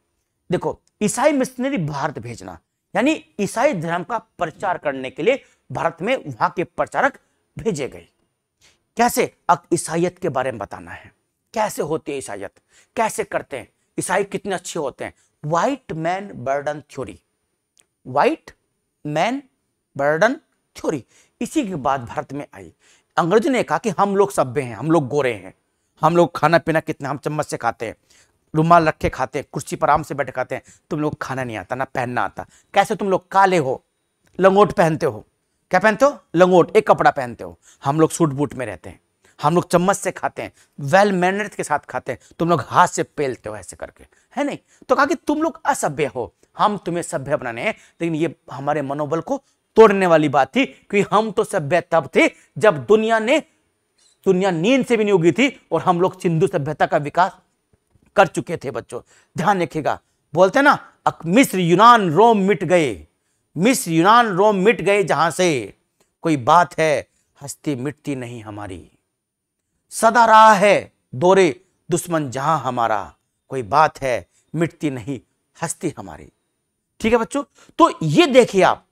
देखो, ईसाई मिशनरी भारत भेजना, यानी ईसाई धर्म का प्रचार करने के लिए भारत में वहां के प्रचारक भेजे गए। कैसे? अब ईसाइयत के बारे में बताना है, कैसे होती है ईसाइयत, कैसे करते हैं, ईसाई कितने अच्छे होते हैं। व्हाइट मैन बर्डन थ्योरी, इसी के बाद भारत में आई। अंग्रेजों ने कहा कि हम लोग सभ्य हैं, हम लोग गोरे हैं, हम लोग खाना पीना कितना, हम चम्मच से खाते हैं, रुमाल रख के खाते हैं, कुर्सी पर आराम से बैठे खाते हैं। तुम लोग खाना नहीं आता, ना पहनना आता। कैसे? तुम लोग काले हो, लंगोट पहनते हो। क्या पहनते हो? लंगोट, एक कपड़ा पहनते हो। हम लोग सूट बूट में रहते हैं, हम लोग चम्मच से खाते हैं, वेल मैनर्स के साथ खाते हैं, तुम लोग हाथ से पेलते हो ऐसे करके, है नहीं? तो कहा कि तुम लोग असभ्य हो, हम तुम्हें सभ्य बनाने हैं। लेकिन ये हमारे मनोबल को तोड़ने वाली बात थी, क्योंकि हम तो सभ्य तब थे जब दुनिया नींद से भी नहीं उगी थी, और हम लोग सिंधु सभ्यता का विकास कर चुके थे। बच्चों ध्यान रखिएगा, बोलते हैं ना, मिस्र यूनान रोम मिट गए, जहां से कोई बात है, हस्ती मिटती नहीं हमारी, सदा रहा है दौरे दुश्मन जहां हमारा, कोई बात है मिटती नहीं हस्ती हमारी। ठीक है बच्चों, तो ये देखिए आप,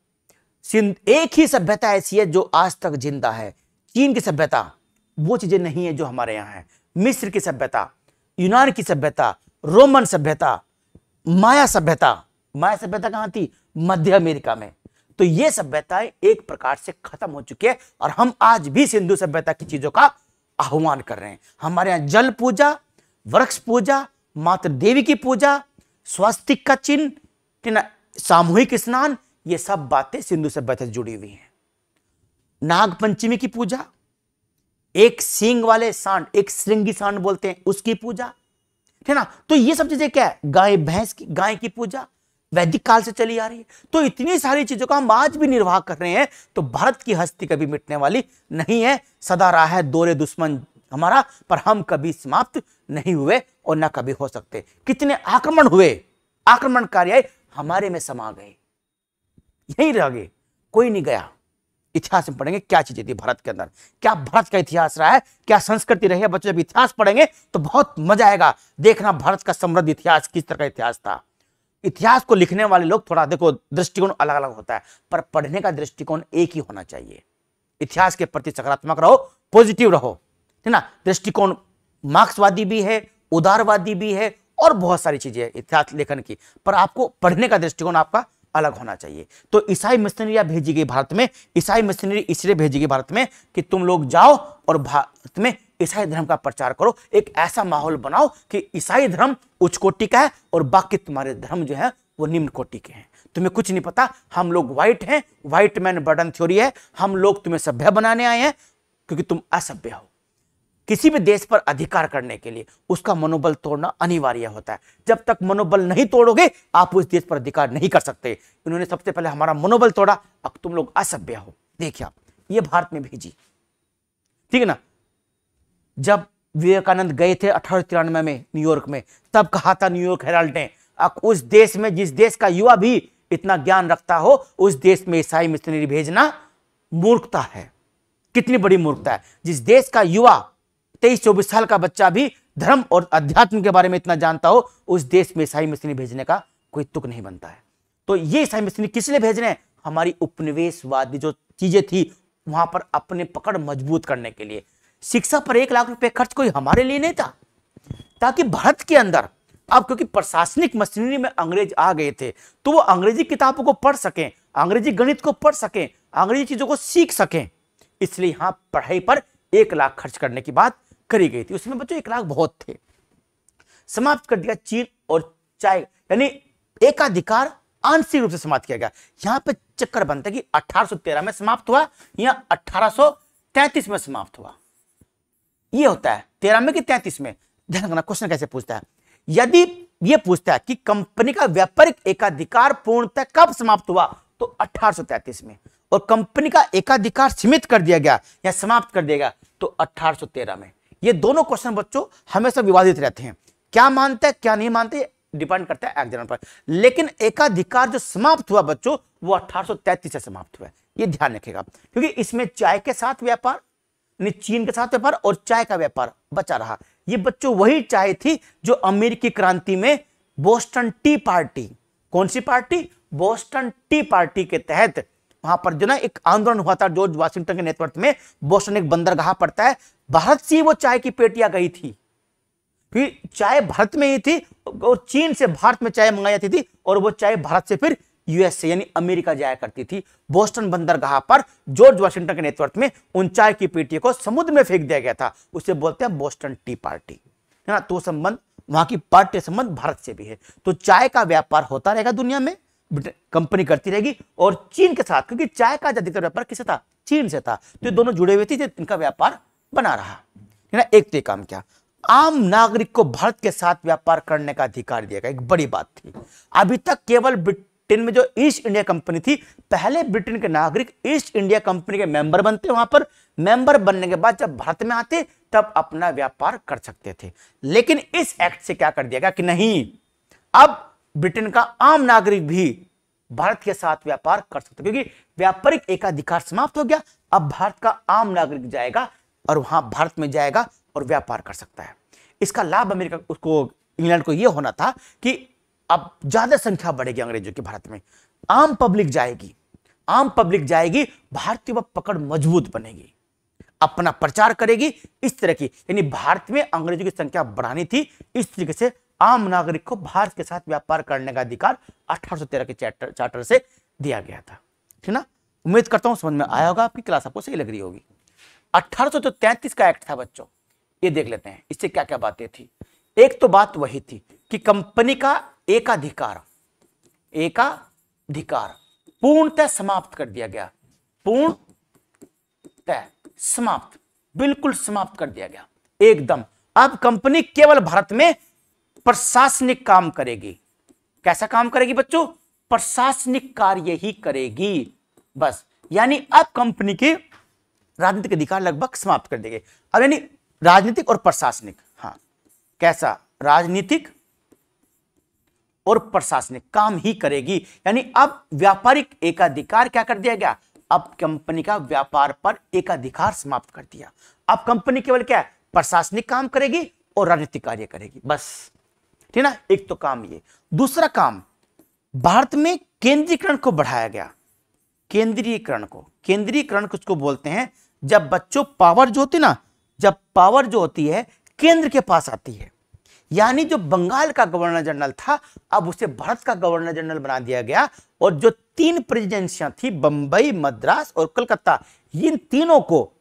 एक ही सभ्यता ऐसी है जो आज तक जिंदा है। चीन की सभ्यता, वो चीजें नहीं है जो हमारे यहां है। मिस्र की सभ्यता, यूनान की सभ्यता, रोमन सभ्यता, माया सभ्यता। माया सभ्यता कहां थी? मध्य अमेरिका में। तो ये सभ्यताएं एक प्रकार से खत्म हो चुकी है और हम आज भी सिंधु सभ्यता की चीजों का आह्वान कर रहे हैं। हमारे यहां जल पूजा, वृक्ष पूजा, मातृ देवी की पूजा, स्वास्तिक का चिन्ह, सामूहिक स्नान, ये सब बातें सिंधु सभ्यता से जुड़ी हुई हैं। नाग पंचमी की पूजा, एक सींग वाले सांड, एक श्रृंगी सांड बोलते हैं, उसकी पूजा, है ना। तो ये सब चीजें क्या है? गाय भैंस की, गाय की पूजा वैदिक काल से चली आ रही है। तो इतनी सारी चीजों का हम आज भी निर्वाह कर रहे हैं। तो भारत की हस्ती कभी मिटने वाली नहीं है, सदा रहा है दौरे दुश्मन हमारा, पर हम कभी समाप्त नहीं हुए और ना कभी हो सकते। कितने आक्रमण हुए, आक्रमणकारी आए, हमारे में समा गए, यहीं रह गए, कोई नहीं गया। इतिहास में पढ़ेंगे क्या चीजें थी भारत के अंदर, क्या भारत का इतिहास रहा है, क्या संस्कृति रही है। बच्चों जब इतिहास पढ़ेंगे तो बहुत मजा आएगा, देखना भारत का समृद्ध इतिहास किस तरह का इतिहास था। इतिहास को लिखने वाले लोग थोड़ा देखो दृष्टिकोण अलग अलग होता है, पर पढ़ने का दृष्टिकोण एक ही होना चाहिए। इतिहास के प्रति सकारात्मक रहो, पॉजिटिव रहो, है ना। दृष्टिकोण मार्क्सवादी भी है, उदारवादी भी है और बहुत सारी चीजें है इतिहास लेखन की, पर आपको पढ़ने का दृष्टिकोण आपका अलग होना चाहिए। तो ईसाई मिशनरियां भेजी गई भारत में। ईसाई मिशनरी इसलिए भेजी गई भारत में कि तुम लोग जाओ और भारत में ईसाई धर्म का प्रचार करो, एक ऐसा माहौल बनाओ कि ईसाई धर्म उच्च कोटि का है और बाकी तुम्हारे धर्म जो है वो निम्न कोटि के हैं। तुम्हें कुछ नहीं पता, हम लोग व्हाइट हैं, व्हाइट मैन बर्डन थ्योरी है, हम लोग तुम्हें सभ्य बनाने आए हैं क्योंकि तुम असभ्य हो। किसी भी देश पर अधिकार करने के लिए उसका मनोबल तोड़ना अनिवार्य होता है। जब तक मनोबल नहीं तोड़ोगे आप उस देश पर अधिकार नहीं कर सकते। इन्होंने सबसे पहले हमारा मनोबल तोड़ा, अब तुम लोग असभ्य हो। देखिए आप, ये भारत में भेजी, ठीक है ना। जब विवेकानंद गए थे 1893 में न्यूयॉर्क में, तब कहा था न्यूयॉर्क हेराल्ड ने, अब उस देश में, जिस देश का युवा भी इतना ज्ञान रखता हो, उस देश में ईसाई मिशनरी भेजना मूर्खता है। कितनी बड़ी मूर्खता है। जिस देश का युवा 23-24 साल का बच्चा भी धर्म और अध्यात्म के बारे में इतना जानता हो, उस देश में ईसाई मिशनरी भेजने का कोई तुक नहीं बनता है। तो ये ईसाई मिशनरी किस लिए भेज रहे हैं? हमारी उपनिवेशवादी जो चीजें थी वहां पर अपने पकड़ मजबूत करने के लिए। शिक्षा पर 1 लाख रुपए खर्च कोई हमारे लिए नहीं था, ताकि भारत के अंदर, अब क्योंकि प्रशासनिक मशीनरी में अंग्रेज आ गए थे तो वो अंग्रेजी किताबों को पढ़ सकें, अंग्रेजी गणित को पढ़ सकें, अंग्रेजी चीजों को सीख सकें, इसलिए यहां पढ़ाई पर 1 लाख खर्च करने की बात करी गई थी। उसमें बच्चों 1 लाख बहुत थे। समाप्त कर दिया चीन और चाय, यानी एकाधिकार आंशिक रूप से समाप्त किया गया। यहां पे चक्कर बनता है कि 1813 में समाप्त हुआ या 1833 में समाप्त हुआ। ये होता है 13 में कि 33 में। ध्यान रखना क्वेश्चन कैसे पूछता है। यदि ये पूछता है कि कंपनी का व्यापारिक एकाधिकार पूर्णतः कब समाप्त हुआ, तो 1833 में, और कंपनी का एकाधिकार सीमित कर दिया गया या समाप्त कर दिया गया तो 1813 में। ये दोनों क्वेश्चन बच्चों हमेशा विवादित रहते हैं, क्या मानते हैं क्या नहीं मानते, डिपेंड करता है एग्जाम पर। लेकिन एकाधिकार जो समाप्त हुआ बच्चों वो 1833 से समाप्त हुआ, ये ध्यान रखेगा, क्योंकि इसमें चाय के साथ व्यापार, चीन के साथ व्यापार और चाय का व्यापार बचा रहा। ये बच्चों वही चाय थी जो अमेरिकी क्रांति में बोस्टन टी पार्टी, कौन सी पार्टी, बोस्टन टी पार्टी के तहत वहां पर जो ना एक आंदोलन हुआ था जॉर्ज वाशिंगटन के नेतृत्व में। बोस्टन एक बंदरगाह पड़ता है, भारत से वो चाय की पेटियां गई थी, फिर चाय भारत में ही थी और चीन से भारत में चाय मंगाई जाती थी और वो चाय भारत से फिर यूएस से यानी अमेरिका जाया करती थी। बोस्टन बंदरगाह पर जॉर्ज वाशिंगटन के नेतृत्व में उन चाय की पेटियों को समुद्र में फेंक दिया गया था, उसे बोलते हैं बोस्टन टी पार्टी, है ना। तो संबंध वहां की पार्टी संबंध भारत से भी है। तो चाय का व्यापार होता रहेगा दुनिया में, कंपनी करती रहेगी और चीन के साथ, क्योंकि चाय का अधिकतर व्यापार किससे था, चीन से था, तो ये दोनों जुड़े हुए थे, इनका व्यापार बना रहा, है ना। एक तो काम क्या, आम नागरिक को भारत के साथ व्यापार करने का अधिकार दिया गया, एक बड़ी बात थी। अभी तक केवल ब्रिटेन में जो ईस्ट इंडिया कंपनी थी, पहले ब्रिटेन के नागरिक ईस्ट इंडिया कंपनी के मेंबर बनते, वहां पर मेंबर बनने के बाद जब भारत में आते तब अपना व्यापार कर सकते थे। लेकिन इस एक्ट से क्या कर दिया गया कि नहीं, अब ब्रिटेन का आम नागरिक भी भारत के साथ व्यापार कर सकता है, क्योंकि व्यापारिक एकाधिकार समाप्त हो गया। अब भारत का आम नागरिक जाएगा और वहां भारत में जाएगा और व्यापार कर सकता है। इसका लाभ अमेरिका उसको, इंग्लैंड को यह होना था कि अब ज्यादा संख्या बढ़ेगी अंग्रेजों की भारत में, आम पब्लिक जाएगी, आम पब्लिक जाएगी, भारतीय पकड़ मजबूत बनेगी, अपना प्रचार करेगी, इस तरह की, यानी भारत में अंग्रेजों की संख्या बढ़ानी थी। इस तरीके से आम नागरिक को भारत के साथ व्यापार करने का अधिकार 1813 के चार्टर से दिया गया था। ठीक ना, उम्मीद करता हूं समझ में आया होगा, आपकी क्लास आपको सही लग रही होगी। 1833 का एक्ट था बच्चों, ये देख लेते हैं इससे क्या क्या बातें थी। एक तो बात वही थी कि कंपनी का एकाधिकार पूर्णतः समाप्त कर दिया गया, पूर्णतः समाप्त, बिल्कुल समाप्त कर दिया गया एकदम। अब कंपनी केवल भारत में प्रशासनिक काम करेगी। कैसा काम करेगी बच्चों? प्रशासनिक कार्य ही करेगी बस। यानी अब कंपनी के राजनीतिक अधिकार लगभग समाप्त कर देंगे। अब यानी राजनीतिक और प्रशासनिक, हाँ कैसा, राजनीतिक और प्रशासनिक काम ही करेगी। यानी अब व्यापारिक एकाधिकार क्या कर दिया गया? अब कंपनी का व्यापार पर एकाधिकार समाप्त कर दिया। अब कंपनी केवल क्या है? प्रशासनिक काम करेगी और राजनीतिक कार्य करेगी बस। ठीक ना, एक तो काम ये। दूसरा काम, भारत में केंद्रीकरण को बढ़ाया गया। केंद्रीकरण किसको बोलते हैं? जब बच्चों पावर जो होती ना, जब पावर जो होती है केंद्र के पास आती है। यानी जो बंगाल का गवर्नर जनरल था, अब उसे भारत का गवर्नर जनरल बना दिया गया। और जो 3 प्रेसिडेंसियां थी, बंबई, मद्रास और कलकत्ता, इन तीनों को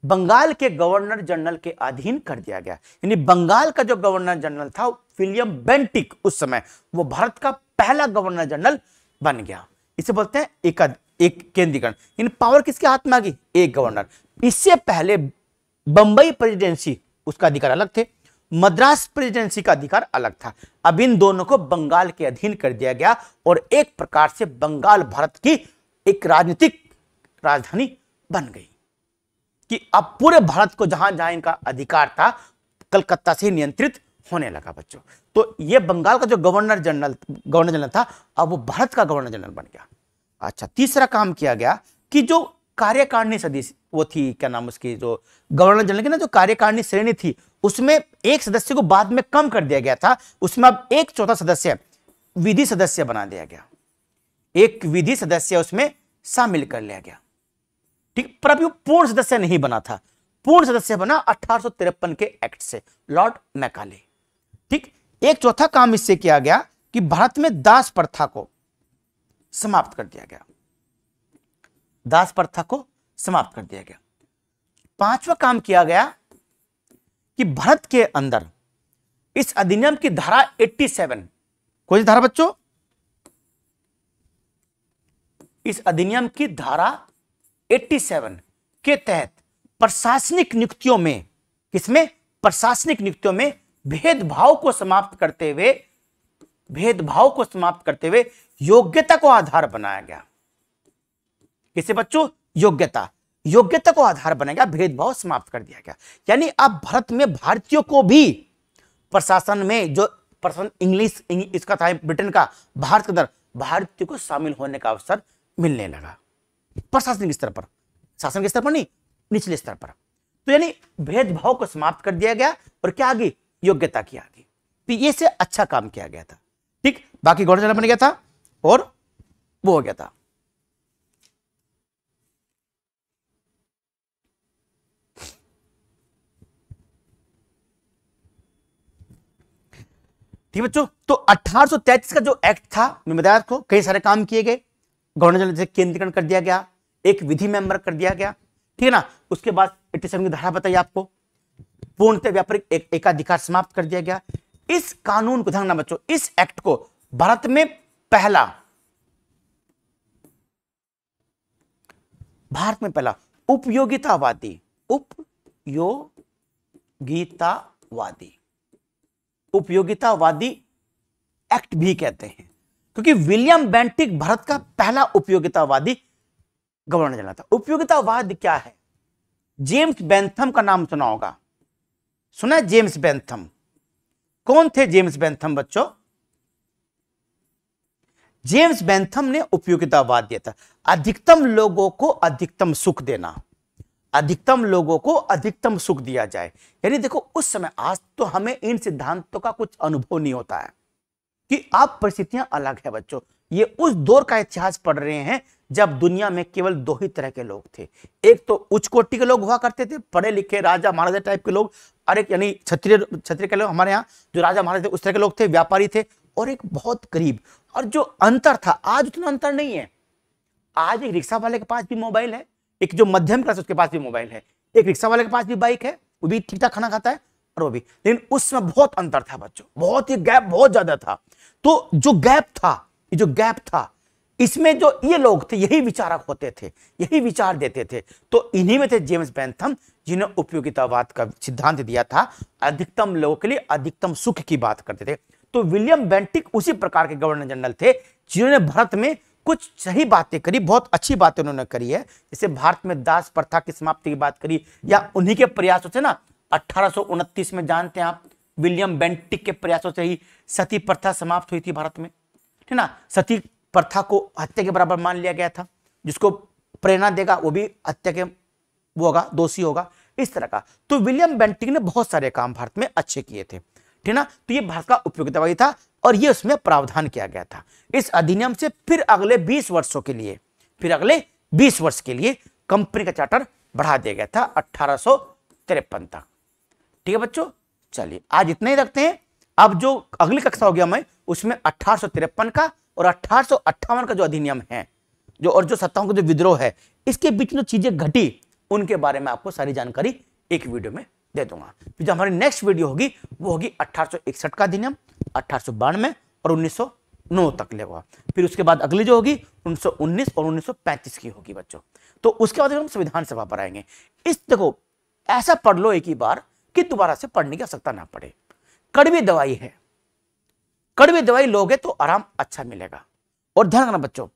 बंगाल के गवर्नर जनरल के अधीन कर दिया गया। यानी बंगाल का जो गवर्नर जनरल था विलियम बेंटिक, उस समय वो भारत का पहला गवर्नर जनरल बन गया। इसे बोलते हैं एक केंद्रीकरण। इन पावर किसके हाथ में आ गई? एक गवर्नर। इससे पहले बंबई प्रेसिडेंसी, उसका अधिकार अलग थे, मद्रास प्रेसिडेंसी का अधिकार अलग था। अब इन दोनों को बंगाल के अधीन कर दिया गया और एक प्रकार से बंगाल भारत की एक राजनीतिक राजधानी बन गई कि अब पूरे भारत को जहां जहां इनका अधिकार था कलकत्ता से नियंत्रित होने लगा बच्चों। तो ये बंगाल का जो गवर्नर जनरल था, अब वो भारत का गवर्नर जनरल बन गया। अच्छा, तीसरा काम किया गया कि जो कार्यकारिणी सदस्य वो थी, क्या नाम उसकी, जो गवर्नर जनरल की ना जो कार्यकारिणी श्रेणी थी, उसमें एक सदस्य को बाद में कम कर दिया गया था। उसमें अब 1/4 सदस्य विधि सदस्य बना दिया गया, एक विधि सदस्य उसमें शामिल कर लिया गया। ठीक, पर अभी वो पूर्ण सदस्य नहीं बना था। पूर्ण सदस्य बना 1853 के एक्ट से, लॉर्ड मैकाले। ठीक, 1/4 काम इससे किया गया कि भारत में दास प्रथा को समाप्त कर दिया गया। दास प्रथा को समाप्त कर दिया गया। 5वां काम किया गया कि भारत के अंदर इस अधिनियम की धारा 87, कौन सी धारा बच्चों? इस अधिनियम की धारा 87 के तहत प्रशासनिक नियुक्तियों में, किसमें? प्रशासनिक नियुक्तियों में भेदभाव को समाप्त करते हुए योग्यता को आधार बनाया गया। किसे बच्चों? योग्यता को आधार बनाया गया, भेदभाव समाप्त कर दिया गया। यानी अब भारत में भारतीयों को भी प्रशासन में, जो प्रशासन इंग्लिश इसका था ब्रिटेन का, भारत के अंदर भारतीयों को शामिल होने का अवसर मिलने लगा। प्रशासनिक स्तर पर, शासन के स्तर पर नहीं, निचले स्तर पर। तो यानी भेदभाव को समाप्त कर दिया गया और क्या आ गई? योग्यता की आ गई। तो ये से अच्छा काम किया गया था। ठीक, बाकी गवर्नर जनरल बन गया था और वो हो गया था। ठीक बच्चों, तो 1833 का जो एक्ट था, मैं बताया आपको, कई सारे काम किए गए। गवर्नर जनरल से केंद्रीकरण कर दिया गया, एक विधि मेंबर कर दिया गया, ठीक है ना। उसके बाद 87 की धारा बताइए आपको, पूर्णतः व्यापारिक एकाधिकार समाप्त कर दिया गया। इस कानून को ध्यान रखना बच्चों, इस एक्ट को भारत में पहला उपयोगितावादी एक्ट भी कहते हैं, क्योंकि विलियम बेंटिक भारत का पहला उपयोगितावादी गवर्नर जनरल था। उपयोगितावाद क्या है? जेम्स बेंथम का नाम सुना होगा, सुना है जेम्स बेंथम? कौन थे जेम्स बेंथम बच्चों? जेम्स बेंथम ने उपयोगितावाद दिया था, अधिकतम लोगों को अधिकतम सुख देना, अधिकतम लोगों को अधिकतम सुख दिया जाए। यानी देखो उस समय, आज तो हमें इन सिद्धांतों का कुछ अनुभव नहीं होता है कि आप परिस्थितियां अलग है बच्चों। ये उस दौर का इतिहास पढ़ रहे हैं जब दुनिया में केवल दो ही तरह के लोग थे, एक तो उच्च कोटि के लोग हुआ करते थे, पढ़े लिखे राजा महाराजा टाइप के लोग, और एक यानी क्षत्रिय के लोग, हमारे यहाँ जो राजा महाराजा थे उस तरह के लोग थे, व्यापारी थे, और एक बहुत गरीब। और जो अंतर था, आज उतना अंतर नहीं है। आज एक रिक्शा वाले के पास भी मोबाइल है, एक जो मध्यम क्लास उसके पास भी मोबाइल है, एक रिक्शा वाले के पास भी बाइक है, वो भी ठीक ठाक खाना खाता है, और वो भी। लेकिन उस समय बहुत अंतर था बच्चों, बहुत ही गैप बहुत ज्यादा था। तो जो गैप था, ये जो गैप था, इसमें जो ये लोग थे यही विचारक होते थे, यही विचार देते थे। तो इन्हीं में थे जेम्स बेंथम, जिन्होंने उपयोगितावाद का सिद्धांत दिया था, अधिकतम लोगों के लिए अधिकतम सुख की बात करते थे। तो विलियम बेंटिक उसी प्रकार के गवर्नर जनरल थे जिन्होंने भारत में कुछ सही बातें करी, बहुत अच्छी बातें उन्होंने करी है। जैसे भारत में दास प्रथा की समाप्ति की बात करी, या उन्हीं के प्रयासों से ना 1829 में, जानते हैं आप, विलियम बेंटिक के प्रयासों से ही सती प्रथा समाप्त हुई थी भारत में, है ना। सती प्रथा को हत्या के बराबर मान लिया गया था, जिसको प्रेरणा देगा वो भी हत्या के वो होगा, दोषी होगा, इस तरह का। तो विलियम बेंटिक ने बहुत सारे काम भारत में अच्छे किए थे, ठीक ना। तो ये भारत का उपयोगितावादी था, और ये उसमें प्रावधान किया गया था। इस अधिनियम से फिर अगले 20 वर्षों के लिए, फिर अगले 20 वर्ष के लिए कंपनी का चार्टर बढ़ा दिया गया था 1853 तक। ठीक है बच्चों, चलिए आज इतना ही रखते हैं। अब जो अगली कक्षा होगी हमें, उसमें 1853 का और 1858 का जो अधिनियम है, जो और जो सत्ताओं का जो विद्रोह है, इसके बीच में चीजें घटी, उनके बारे में आपको सारी जानकारी एक वीडियो में दे दूंगा। फिर जो हमारी नेक्स्ट वीडियो होगी वो होगी 1861 का अधिनियम, 1892 और 1909 तक लेगा। फिर उसके बाद अगली जो होगी 1919 और 1935 की होगी बच्चों। तो उसके बाद हम संविधान सभा पर आएंगे। इस देखो, ऐसा पढ़ लो एक ही बार कि दोबारा से पढ़ने की आवश्यकता ना पड़े। कड़वी दवाई है, कड़वी दवाई लोगे तो आराम अच्छा मिलेगा। और ध्यान रखना बच्चों,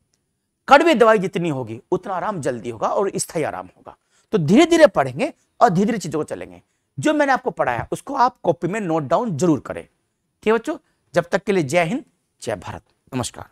कड़वी दवाई जितनी होगी उतना आराम जल्दी होगा और स्थायी आराम होगा। तो धीरे धीरे पढ़ेंगे और धीरे धीरे चीजों को चलेंगे। जो मैंने आपको पढ़ाया उसको आप कॉपी में नोट डाउन जरूर करें। ठीक है बच्चों, जब तक के लिए जय हिंद, जय भारत, नमस्कार।